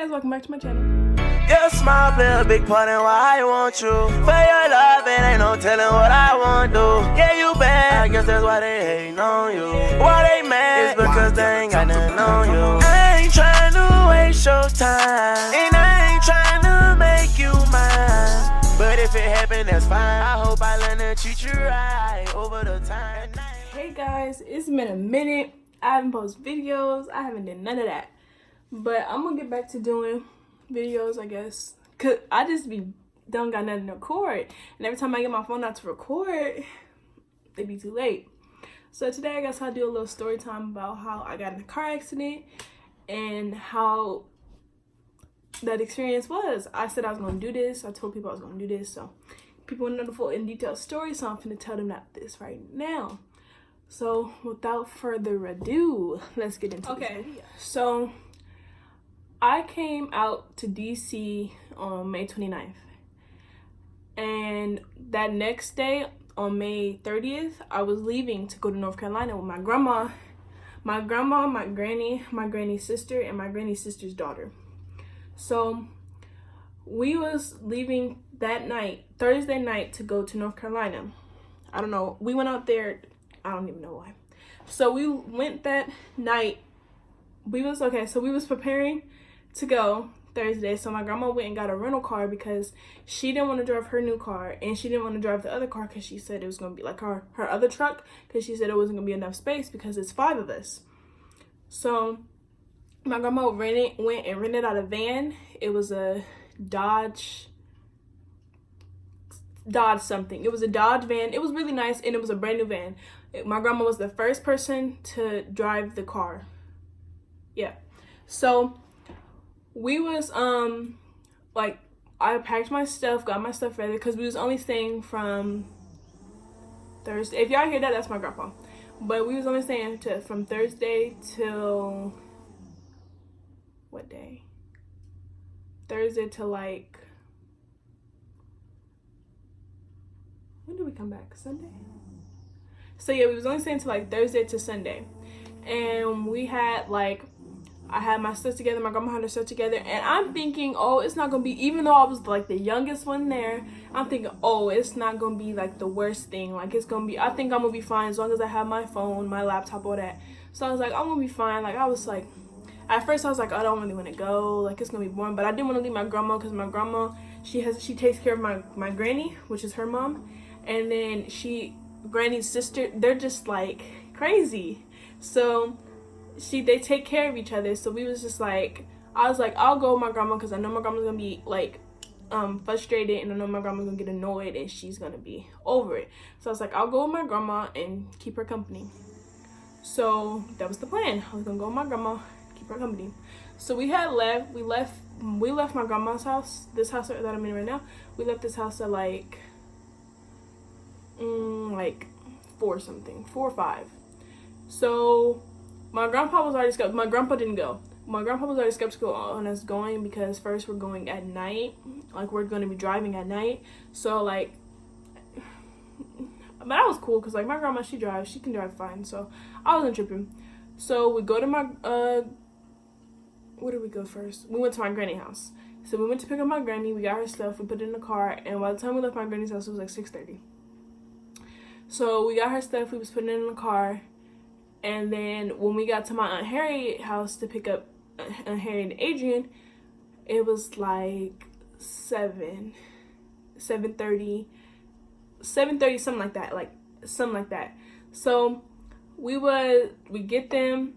Guys, welcome back to my channel. Your smile play a big part in why I want you. For your love, it ain't no telling what I want to. Yeah, you bad, I guess that's why they hating on you. Why they mad, it's because they ain't got nothing on you. I ain't trying to waste your time, and I ain't trying to make you mine. But if it happen, that's fine. I hope I learn to treat you right over the time. Hey guys, it's been a minute. I haven't posted videos. I haven't done none of that. But I'm gonna get back to doing videos, I guess. Cause I just don't got nothing to record. And every time I get my phone out to record, it be too late. So today I guess I'll do a little story time about how I got in a car accident and how that experience was. I said I was gonna do this. I told people I was gonna do this. So people want to know the full in detail story, so I'm gonna tell them that this right now. So without further ado, let's get into this video. So I came out to DC on May 29th. And that next day, on May 30th, I was leaving to go to North Carolina with my grandma, my granny, my granny's sister, and my granny's sister's daughter. So we was leaving that night, Thursday night, to go to North Carolina. I don't know. We went out there. I don't even know why. So we went that night. We was preparing to go Thursday. So my grandma went and got a rental car because she didn't want to drive her new car, and she didn't want to drive the other car because she said it was going to be like her other truck, because she said it wasn't going to be enough space because it's 5 of us. So my grandma went and rented out a van. It was a Dodge something. It was a Dodge van. It was really nice, and it was a brand new van. My grandma was the first person to drive the car. Yeah. So we was like, I packed my stuff, got my stuff ready, because we was only staying from Thursday. If y'all hear that, that's my grandpa. But we was only staying from Thursday till what day? Thursday till like, when did we come back? Sunday? So yeah, we was only staying till like Thursday to Sunday. And we had like, I had my stuff together, my grandma had her stuff together, and I'm thinking, oh, it's not gonna be, even though I was like the youngest one there, I'm thinking, oh, it's not gonna be like the worst thing. Like, it's gonna be, I think I'm gonna be fine as long as I have my phone, my laptop, all that. So I was like, I'm gonna be fine. Like, I was like, at first I was like, I don't really want to go, like, it's gonna be boring. But I didn't want to leave my grandma, because my grandma, she takes care of my granny, which is her mom, and then granny's sister, they're just like crazy. So they take care of each other. So we was just like, I was like, I'll go with my grandma, because I know my grandma's gonna be like frustrated, and I know my grandma's gonna get annoyed, and she's gonna be over it. So I was like, I'll go with my grandma and keep her company. So that was the plan. I was gonna go with my grandma, keep her company. So we left my grandma's house, this house that I'm in right now. We left this house at like 4 or 5. So my grandpa was already skeptical. My grandpa didn't go. My grandpa was already skeptical on us going, because first we're going at night. Like, we're going to be driving at night. So like, but that was cool, because like my grandma, she drives. She can drive fine. So I wasn't tripping. So we go to my, where did we go first? We went to my granny house. So we went to pick up my granny. We got her stuff. We put it in the car. And by the time we left my granny's house, it was like 6:30. So we got her stuff. We was putting it in the car. And then when we got to my Aunt Harriet's house to pick up Aunt Harriet and Adrian, it was like 7:30, something like that. So we get them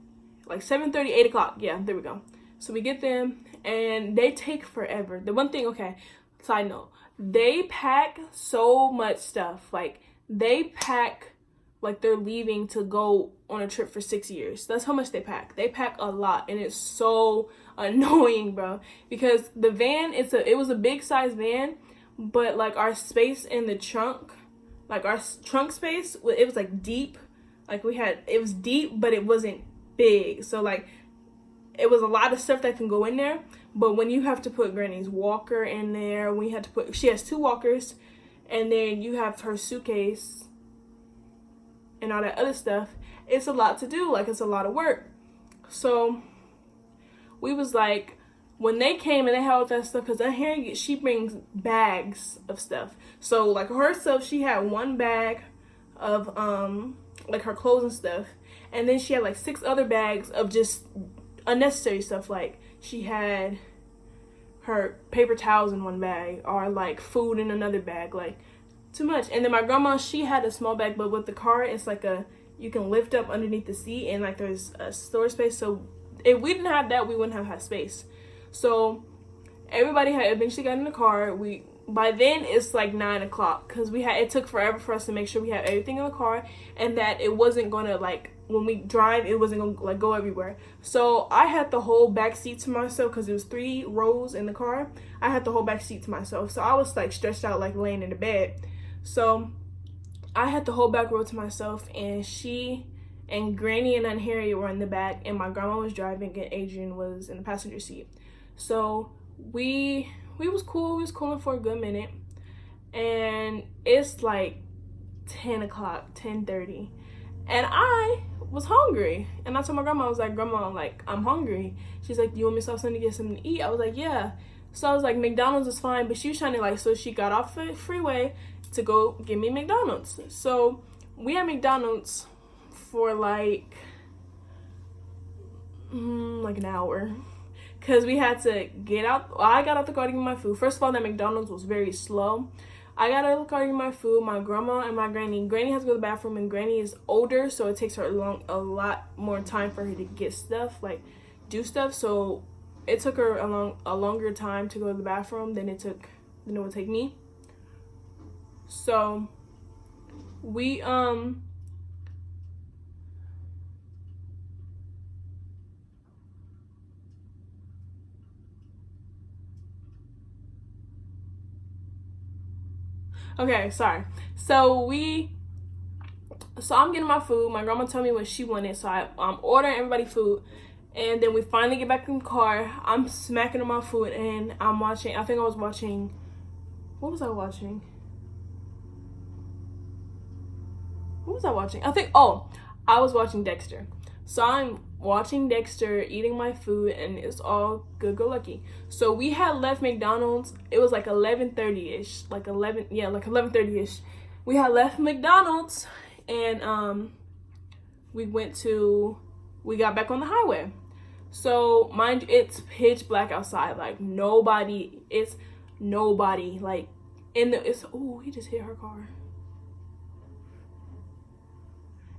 like 7:30, 8 o'clock. Yeah, there we go. So we get them, and they take forever. The one thing, okay, side note, they pack so much stuff. Like, they pack like they're leaving to go on a trip for 6 years. That's how much they pack. They pack a lot, and it's so annoying, bro. Because the van, it was a big size van, but like our space in the trunk, like our trunk space, it was like deep. Like it was deep, but it wasn't big. So like, it was a lot of stuff that can go in there. But when you have to put Granny's walker in there, she has 2 walkers, and then you have her suitcase and all that other stuff, it's a lot to do. Like, it's a lot of work. So we was like, when they came and they had all that stuff, because she brings bags of stuff. So like herself, she had one bag of like her clothes and stuff, and then she had like 6 other bags of just unnecessary stuff. Like she had her paper towels in one bag, or like food in another bag, like too much. And then my grandma, she had a small bag, but with the car, it's like you can lift up underneath the seat, and like there's a storage space. So if we didn't have that, we wouldn't have had space. So everybody had eventually got in the car. By then it's like 9 o'clock, because it took forever for us to make sure we had everything in the car, and that it wasn't gonna, like, when we drive, it wasn't gonna like go everywhere. So I had the whole back seat to myself, because it was 3 rows in the car. I had the whole back seat to myself, so I was like stretched out, like laying in the bed. So I had the whole back row to myself, and she and Granny and Aunt Harriet were in the back, and my grandma was driving, and Adrian was in the passenger seat. So we was cool. We was cooling for a good minute, and it's like 10 o'clock, 10:30, and I was hungry. And I told my grandma, I was like, Grandma, like, I'm hungry. She's like, you want me to stop something to get something to eat? I was like, yeah. So I was like, McDonald's is fine, but she was trying to, like, so she got off the freeway to go get me McDonald's. So we had McDonald's for like an hour, because we had to get out. I got out the car to get my food. First of all, that McDonald's was very slow. I got out of the car to get my food. My grandma and my granny has to go to the bathroom, and Granny is older, so it takes her a lot more time for her to get stuff, like do stuff. So it took her a longer time to go to the bathroom than it would take me. So we okay, sorry. So I'm getting my food. My grandma told me what she wanted, so I'm ordering everybody food. And then we finally get back in the car. I'm smacking on my food, and I'm watching, what was I watching? I was watching Dexter. So I'm watching Dexter, eating my food, and it's all good, go lucky. So we had left McDonald's. It was like 11:30ish, like 11:30ish. We had left McDonald's, and we got back on the highway. So mind you, it's pitch black outside. Like nobody, like he just hit her car.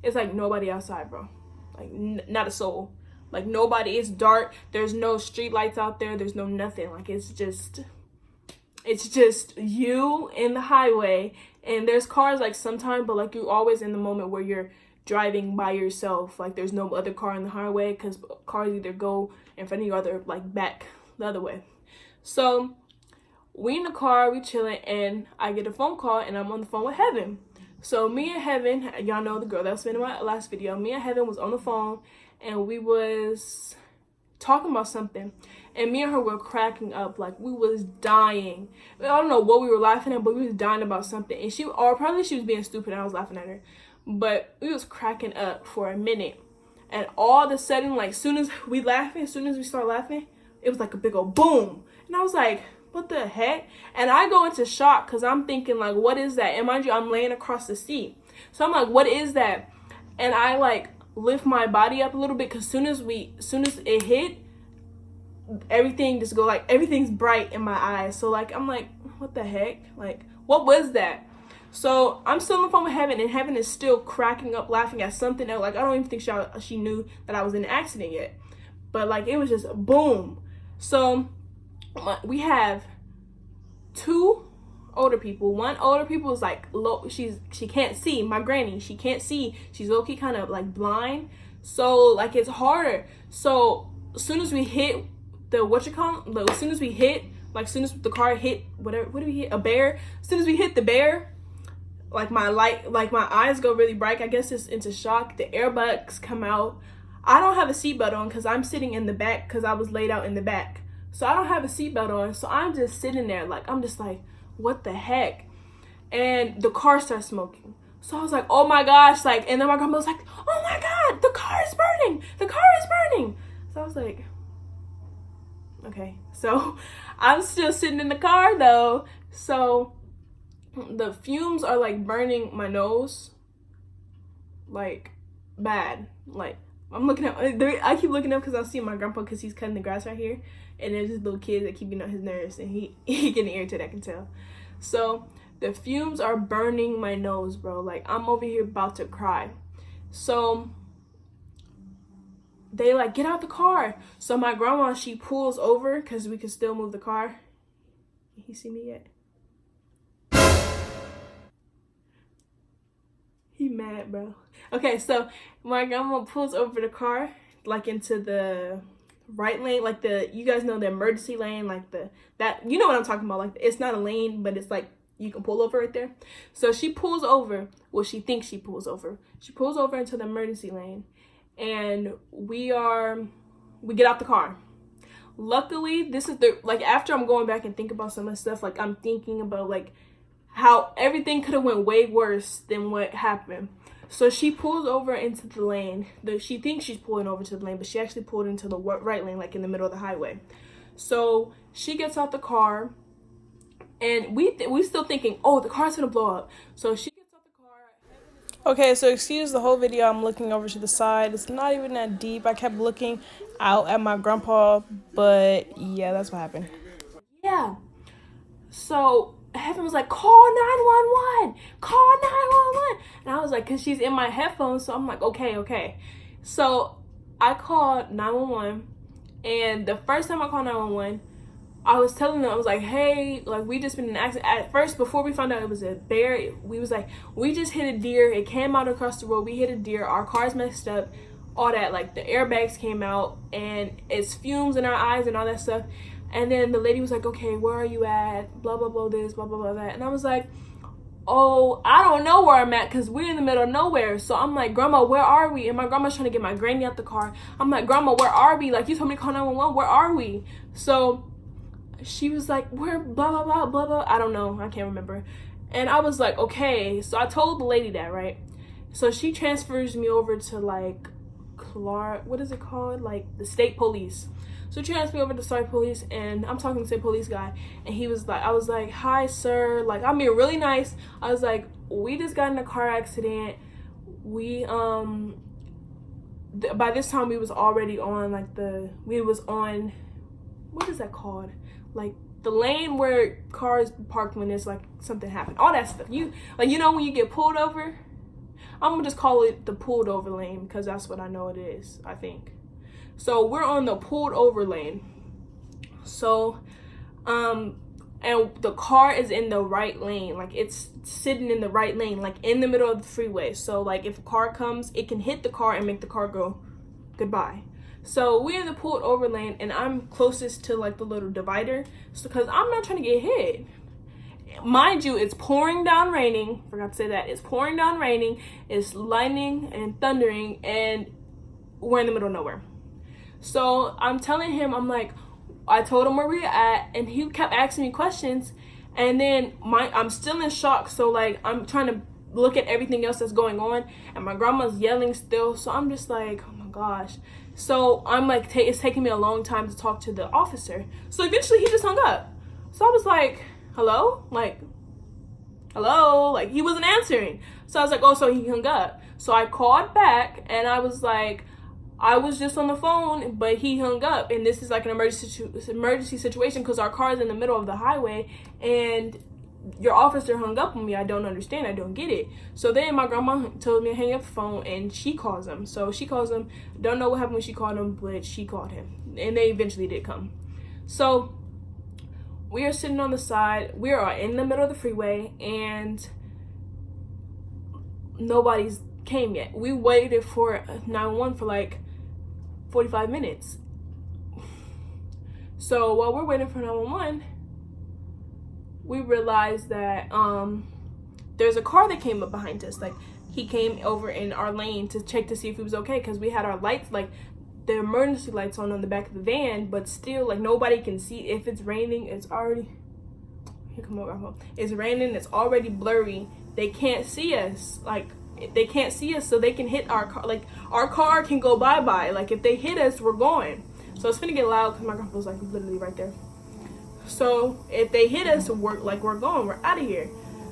It's like nobody outside, bro. Like not a soul. Like nobody. It's dark. There's no street lights out there. There's no nothing. Like it's just you in the highway, and there's cars like sometimes, but like you're always in the moment where you're driving by yourself. Like there's no other car in the highway, because cars either go in front of you or they're like back the other way. So we in the car, we chilling, and I get a phone call, and I'm on the phone with Heaven. So me and Heaven, y'all know the girl that was in my last video, me and Heaven was on the phone, and we was talking about something, and me and her were cracking up. Like we was dying. I don't know what we were laughing at, but we was dying about something, and probably she was being stupid and I was laughing at her, but we was cracking up for a minute. And all of a sudden, like as soon as we start laughing, it was like a big old boom, and I was like, what the heck? And I go into shock, because I'm thinking like, what is that? And mind you, I'm laying across the seat, so I'm like, what is that? And I like lift my body up a little bit, because soon as it hit, everything just go like, everything's bright in my eyes. So like I'm like, what the heck? Like what was that? So I'm still on the phone with Heaven, and Heaven is still cracking up laughing at something else. Like I don't even think she knew that I was in an accident yet, but like it was just boom. So we have 2 older people. One older people is like low, she can't see. My granny, she can't see. She's low-key kind of like blind, so like it's harder. So as soon as we hit the as soon as the car hit what do we hit? A bear. As soon as we hit the bear, like my eyes go really bright. I guess it's into shock. The airbags come out. I don't have a seatbelt on, because I'm sitting in the back, because I was laid out in the back. So I don't have a seatbelt on, so I'm just sitting there, like, I'm just like, what the heck? And the car starts smoking. So I was like, oh my gosh, like, and then my grandma was like, oh my God, the car is burning. So I was like, Okay, so I'm still sitting in the car though. So the fumes are like burning my nose, like bad. Like I'm looking at, I keep looking up because I see my grandpa because he's cutting the grass right here, and there's this little kid that keep getting on his nerves, and he getting irritated, I can tell. So the fumes are burning my nose, bro. Like I'm over here about to cry. So they like, get out the car. So my grandma, she pulls over because we can still move the car. He see me yet? He mad, bro. Okay, so my grandma pulls over the car, like into the right lane, like the, you guys know the emergency lane, like that, you know what I'm talking about, like it's not a lane, but it's like you can pull over right there. So she pulls over, well, she thinks she pulls over. She pulls over into the emergency lane, and we get out the car. Luckily, this is the, like, after I'm going back and think about some of the stuff, like I'm thinking about like how everything could have went way worse than what happened. So she pulls over into the lane. She thinks she's pulling over to the lane, but she actually pulled into the right lane, like in the middle of the highway. So she gets out the car, and we still thinking, oh, the car's gonna blow up. So she gets out the car. Okay, so excuse the whole video. I'm looking over to the side. It's not even that deep. I kept looking out at my grandpa, but yeah, that's what happened. Yeah. So Heaven was like, call 911, call 911. And I was like, because she's in my headphones, so I'm like, okay. So I called 911, and the first time I called 911, I was telling them, I was like, hey, like, we just been in an accident. At first, before we found out it was a bear, we was like, we just hit a deer. It came out across the road. We hit a deer. Our car's messed up. All that, like, the airbags came out, and it's fumes in our eyes and all that stuff. And then the lady was like, okay, where are you at? Blah, blah, blah, this, blah, blah, blah, that. And I was like, oh, I don't know where I'm at because we're in the middle of nowhere. So I'm like, Grandma, where are we? And my grandma's trying to get my granny out the car. I'm like, Grandma, where are we? Like, you told me to call 911. Where are we? So she was like, where, blah, blah, blah, blah, blah. I don't know. I can't remember. And I was like, okay. So I told the lady that, right? So she transfers me over to, like, what is it called? Like, the state police. So she transferred me over to state police, and I'm talking to the state police guy, and he was like, I was like, hi, sir. Like, I'm being really nice. I was like, we just got in a car accident. We, by this time we was already on, like, we was on, what is that called? Like, the lane where cars parked when there's, like, something happened. All that stuff. You know when you get pulled over? I'm gonna just call it the pulled over lane because that's what I know it is, I think. So we're on the pulled over lane. So, and the car is in the right lane. Like, it's sitting in the right lane, like in the middle of the freeway. So, like, if a car comes, it can hit the car and make the car go goodbye. So we're in the pulled over lane, and I'm closest to, like, the little divider. So, because I'm not trying to get hit. Mind you, it's pouring down raining. Forgot to say that. It's pouring down raining. It's lightning and thundering, and we're in the middle of nowhere. So I'm telling him, I'm like, I told him where we're at, and he kept asking me questions, and then I'm still in shock. So, like, I'm trying to look at everything else that's going on, and my grandma's yelling still. So I'm just like, oh my gosh. So I'm like, it's taking me a long time to talk to the officer. So eventually he just hung up. So I was like, hello? Like, hello? Like, he wasn't answering. So I was like, oh, so he hung up. So I called back, and I was like, I was just on the phone, but he hung up, and this is like an emergency situation because our car is in the middle of the highway, and your officer hung up on me. I don't understand. I don't get it. So then my grandma told me to hang up the phone, and she calls him. So she calls him. Don't know what happened when she called him, but she called him, and they eventually did come. So we are sitting on the side. We are in the middle of the freeway, and nobody's came yet. We waited for 911 for like 45 minutes. So while we're waiting for 911, we realized that there's a car that came up behind us. Like, he came over in our lane to check to see if he was okay, because we had our lights, like the emergency lights on the back of the van, but still, like, nobody can see. If it's raining, it's already, here come over. It's raining, it's already blurry. They can't see us. Like, they can't see us, so they can hit our car. Like, our car can go bye-bye. Like, if they hit us, we're going. So it's finna get loud because my grandpa was like literally right there. So if they hit us, we're going, we're out of here.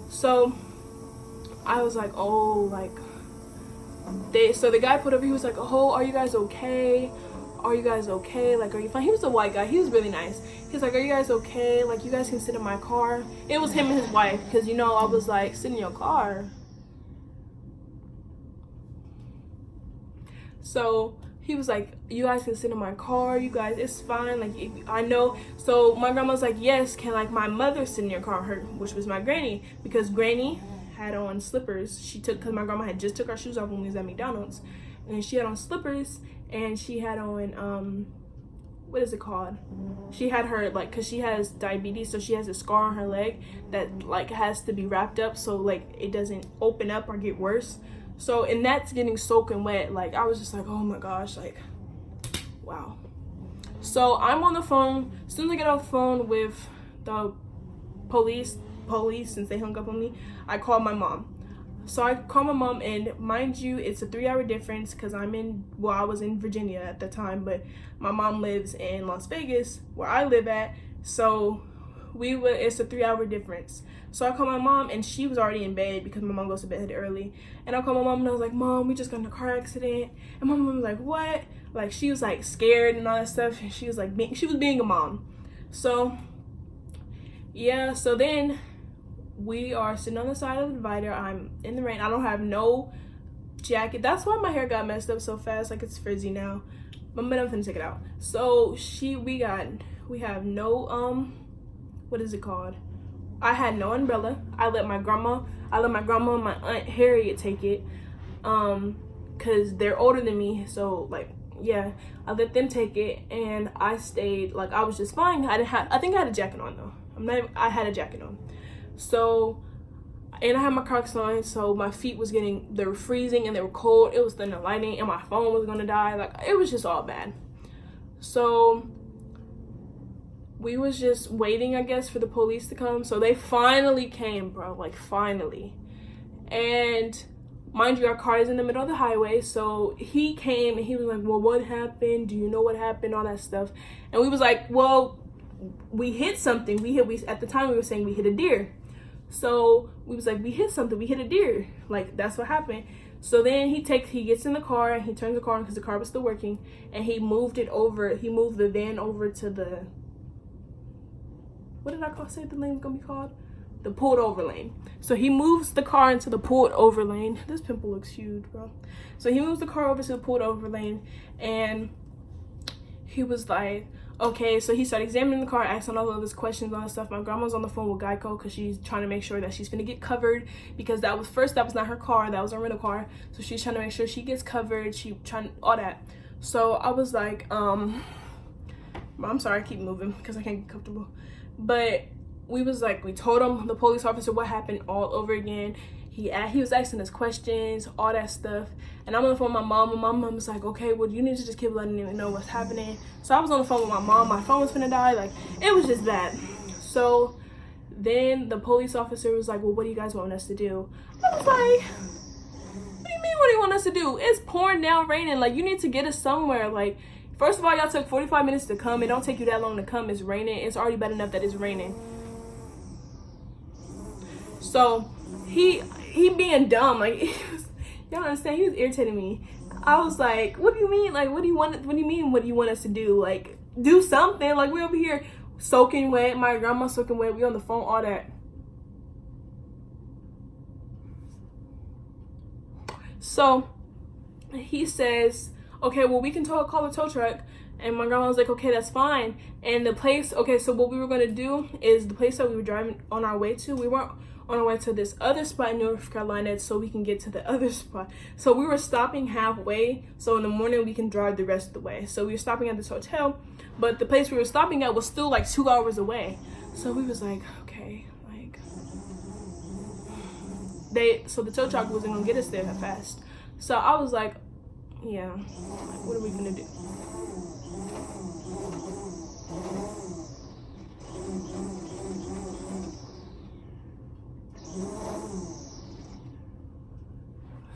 So I was like, oh, like so the guy put over, he was like, oh, are you guys okay? Are you guys okay? Like, are you fine? He was a white guy. He was really nice. He's like, are you guys okay? Like, you guys can sit in my car. It was him and his wife, because, you know, I was like, sit in your car. So he was like, you guys can sit in my car. You guys, it's fine. Like, I know. So my grandma was like, yes, can like my mother sit in your car? Which was my granny, because granny had on slippers. Because my grandma had just took her shoes off when we was at McDonald's, and she had on slippers, and she had on what is it called? She had her, like, because she has diabetes, so she has a scar on her leg that like has to be wrapped up so like it doesn't open up or get worse. So, and that's getting soaking wet. Like, I was just like, oh my gosh, like, wow. So I'm on the phone. As soon as I get off the phone with the police, since they hung up on me, I call my mom. So I call my mom, and mind you, it's a 3-hour difference because I was in Virginia at the time, but my mom lives in Las Vegas, where I live at. So it's a 3-hour difference. So I call my mom, and she was already in bed because my mom goes to bed early. And I call my mom, and I was like, Mom, we just got in a car accident. And my mom was like, what? Like, she was like scared and all that stuff. And she was like, she was being a mom. So yeah, so then we are sitting on the side of the divider. I'm in the rain. I don't have no jacket. That's why my hair got messed up so fast. Like, it's frizzy now. But I'm finna take it out. So we have no what is it called? I had no umbrella. I let my grandma and my Aunt Harriet take it, because they're older than me. So like, yeah, I let them take it, and I stayed. Like, I was just fine. I think I had a jacket on though. I had a jacket on. So, and I had my Crocs on, so my feet they were freezing and they were cold. It was thunder and lightning, and my phone was gonna die. Like, it was just all bad. So we was just waiting, I guess, for the police to come. So they finally came, bro, like finally. And mind you, our car is in the middle of the highway. So he came, and he was like, well, what happened? Do you know what happened? All that stuff. And we was like, well, we hit something. At the time we were saying we hit a deer. So we was like, we hit something. We hit a deer. Like, that's what happened. So then he gets in the car, and he turns the car on because the car was still working. And he moved it over. He moved the van over to the, what did I say the lane's gonna be called? The pulled over lane. So he moves the car into the pulled over lane. This pimple looks huge, bro. So he moves the car over to the pulled over lane, and he was like, okay. So he started examining the car, asking all of his questions on stuff. My grandma's on the phone with Geico because she's trying to make sure that she's gonna get covered, because that was not her car, that was a rental car. So she's trying to make sure she gets covered. She trying all that. So I was like, I'm sorry, I keep moving because I can't get comfortable. But we told him, the police officer, what happened all over again. He was asking us questions, all that stuff. And I'm on the phone with my mom, and my mom was like, okay, well, you need to just keep letting him know what's happening. So I was on the phone with my mom. My phone was finna die. Like, it was just bad. So then the police officer was like, well, what do you guys want us to do? I was like, what do you mean, what do you want us to do? It's pouring down, raining. Like, you need to get us somewhere. Like, first of all, y'all took 45 minutes to come. It don't take you that long to come. It's raining. It's already bad enough that it's raining. So he being dumb, like, y'all understand, he was irritating me. I was like, what do you mean? Like, what do you want us to do? Like, do something. Like, we over here soaking wet, my grandma soaking wet, we on the phone, all that. So he says, okay, well, we can call a tow truck. And my grandma was like, okay, that's fine. And the place, okay, so what we were gonna do is, the place that we were driving on our way to, we weren't on our way to this other spot in North Carolina so we can get to the other spot. So we were stopping halfway, so in the morning we can drive the rest of the way. So we were stopping at this hotel, but the place we were stopping at was still like 2 hours away. So we was like, okay, like, so the tow truck wasn't gonna get us there that fast. So I was like, yeah, like, what are we gonna do?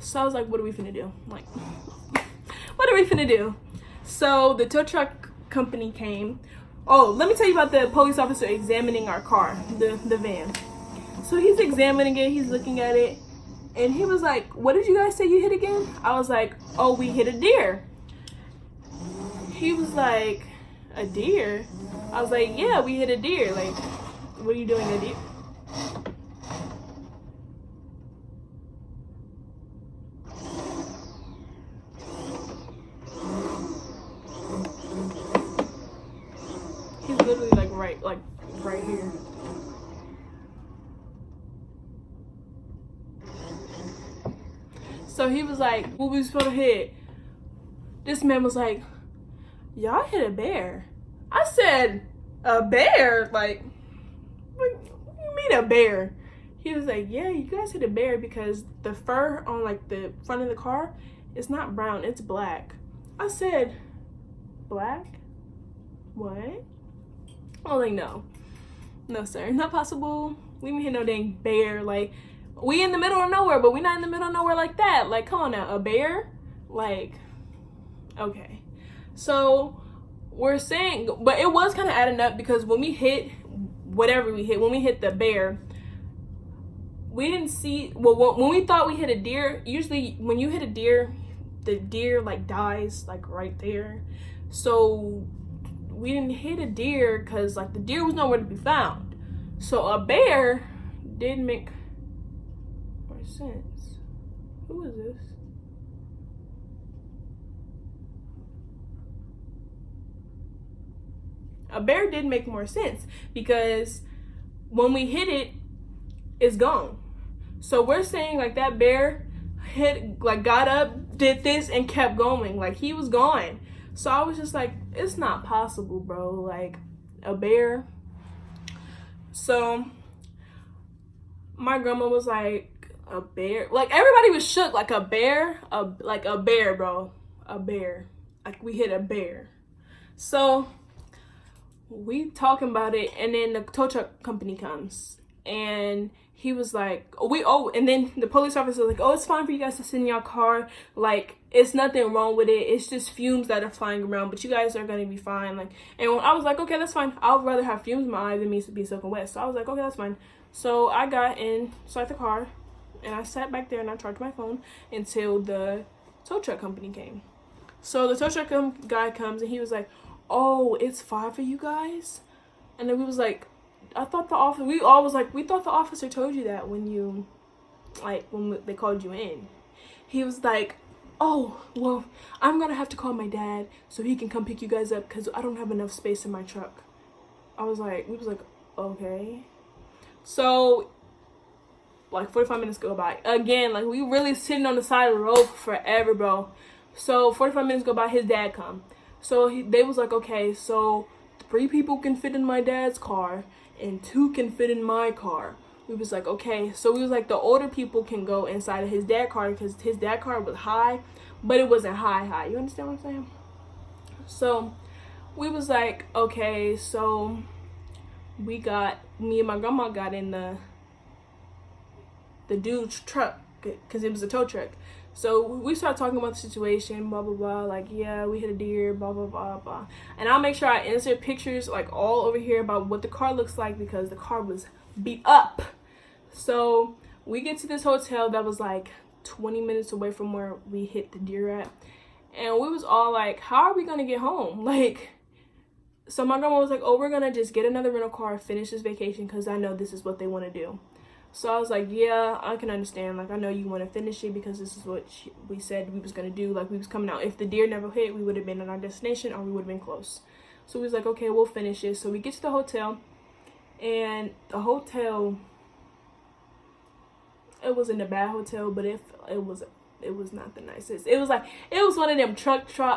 So I was like, what are we finna do? Like, what are we finna do? So the tow truck company came. Oh, let me tell you about the police officer examining our car, the van. So he's examining it, he's looking at it, and he was like, what did you guys say you hit again? I was like, oh, we hit a deer. He was like, a deer? I was like, yeah, we hit a deer. Like, what are you doing, a deer? He's literally like right here. So he was like, what we supposed to hit? This man was like, y'all hit a bear. I said, a bear? Like, what do you mean a bear? He was like, yeah, you guys hit a bear because the fur on like the front of the car is not brown, it's black. I said, black? What? I was like, no sir, not possible. We didn't hit no dang bear. Like, we in the middle of nowhere, but we not in the middle of nowhere like that. Like, come on now, a bear? Like, okay. So we're saying, but it was kind of adding up because when we hit whatever we hit, when we hit the bear, we didn't see, well, when we thought we hit a deer, usually when you hit a deer, the deer like dies like right there. So we didn't hit a deer because like the deer was nowhere to be found. So a bear did make more sense. Who is this? A bear did make more sense because when we hit it, it's gone. So we're saying like that bear hit, like got up, did this and kept going. Like he was gone. So I was just like, it's not possible, bro. Like a bear. So my grandma was like, a bear? Like everybody was shook. Like a bear? Like a bear, bro. A bear. Like we hit a bear. So we talking about it, and then the tow truck company comes, and he was like, and then the police officer was like, oh, it's fine for you guys to sit in your car. Like, it's nothing wrong with it. It's just fumes that are flying around, but you guys are going to be fine. Like, and I was like, okay, that's fine. I'd rather have fumes in my eyes than me to be soaking wet. So I was like, okay, that's fine. So I got inside the car, and I sat back there, and I charged my phone until the tow truck company came. So the tow truck guy comes, and he was like, oh, it's fine for you guys? And then we was like, I thought the officer, we all was like, we thought the officer told you that when you, like, when they called you in. He was like, oh, well, I'm gonna have to call my dad so he can come pick you guys up because I don't have enough space in my truck. We was like, okay. So, like, 45 minutes go by. Again, like, we really sitting on the side of the road forever, bro. So, 45 minutes go by, his dad come. So, they was like, okay, so 3 people can fit in my dad's car and 2 can fit in my car. We was like, okay. So we was like, the older people can go inside of his dad's car because his dad's car was high, but it wasn't high. You understand what I'm saying? So we was like, okay. So me and my grandma got in the dude's truck because it was a tow truck. So we started talking about the situation, blah, blah, blah. Like, yeah, we hit a deer, blah, blah, blah, blah. And I'll make sure I insert pictures, like, all over here about what the car looks like because the car was beat up. So we get to this hotel that was, like, 20 minutes away from where we hit the deer at. And we was all like, how are we going to get home? Like, so my grandma was like, oh, we're going to just get another rental car, finish this vacation because I know this is what they want to do. So I was like, yeah, I can understand. Like, I know you want to finish it because this is what we said we was going to do. Like, we was coming out. If the deer never hit, we would have been at our destination or we would have been close. So we was like, okay, we'll finish it. So we get to the hotel. And the hotel, it wasn't a bad hotel, but it was not the nicest. It was like, it was one of them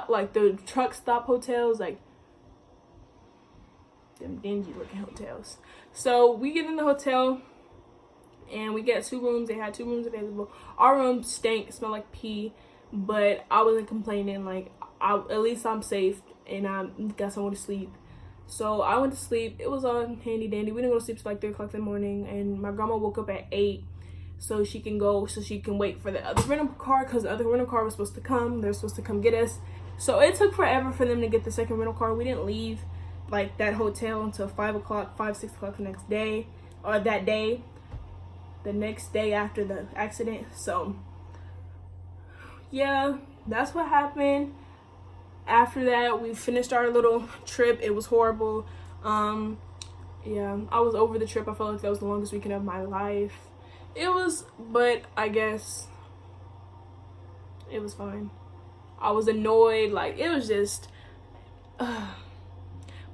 like the truck stop hotels, like them dingy looking hotels. So we get in the hotel. And we get 2 rooms. They had 2 rooms available. Our room stank, smelled like pee, but I wasn't complaining. Like, at least I'm safe and I got somewhere to sleep. So I went to sleep. It was all handy dandy. We didn't go to sleep till like 3 o'clock in the morning. And my grandma woke up at 8 so she can wait for the other rental car because the other rental car was supposed to come. They're supposed to come get us. So it took forever for them to get the second rental car. We didn't leave like that hotel until 5 o'clock, 6 o'clock the next day, or that day, the next day after the accident. So yeah, that's what happened. After that, we finished our little trip. It was horrible. Yeah, I was over the trip. I felt like that was the longest weekend of my life. It was, but I guess it was fine. I was annoyed, like it was just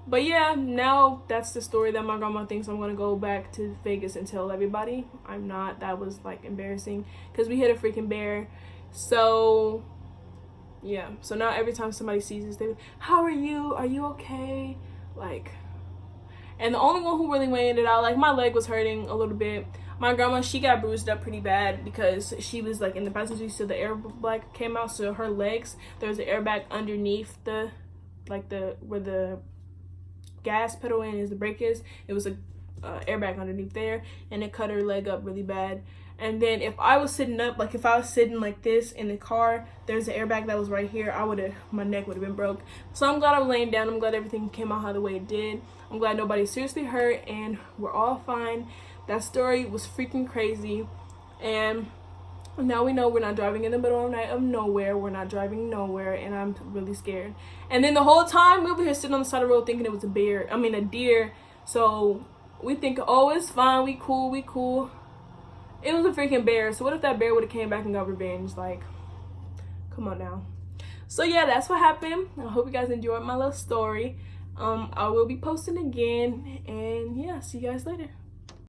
but yeah, now that's the story that my grandma thinks I'm gonna go back to Vegas and tell everybody. I'm not. That was like embarrassing because we hit a freaking bear. So yeah, so now every time somebody sees us, they, how are you okay, like. And the only one who really weighed it out, like my leg was hurting a little bit. My grandma, she got bruised up pretty bad because she was like in the passenger seat, so the airbag came out. So her legs, there's an airbag underneath the, like the, where the gas pedal in is, the brake is. It was a airbag underneath there, and it cut her leg up really bad. And then if I was sitting up, like if I was sitting like this in the car, there's an airbag that was right here, my neck would have been broke. So I'm glad I'm laying down. I'm glad everything came out how the way it did. I'm glad nobody seriously hurt and we're all fine. That story was freaking crazy. And now we know we're not driving in the middle of the night of nowhere. We're not driving nowhere, and I'm really scared. And then the whole time we were here sitting on the side of the road thinking it was a deer. So we think, oh, it's fine, we cool. It was a freaking bear. So what if that bear would have came back and got revenge? Like, come on now. So yeah, that's what happened. I hope you guys enjoyed my little story. I will be posting again, and yeah, see you guys later.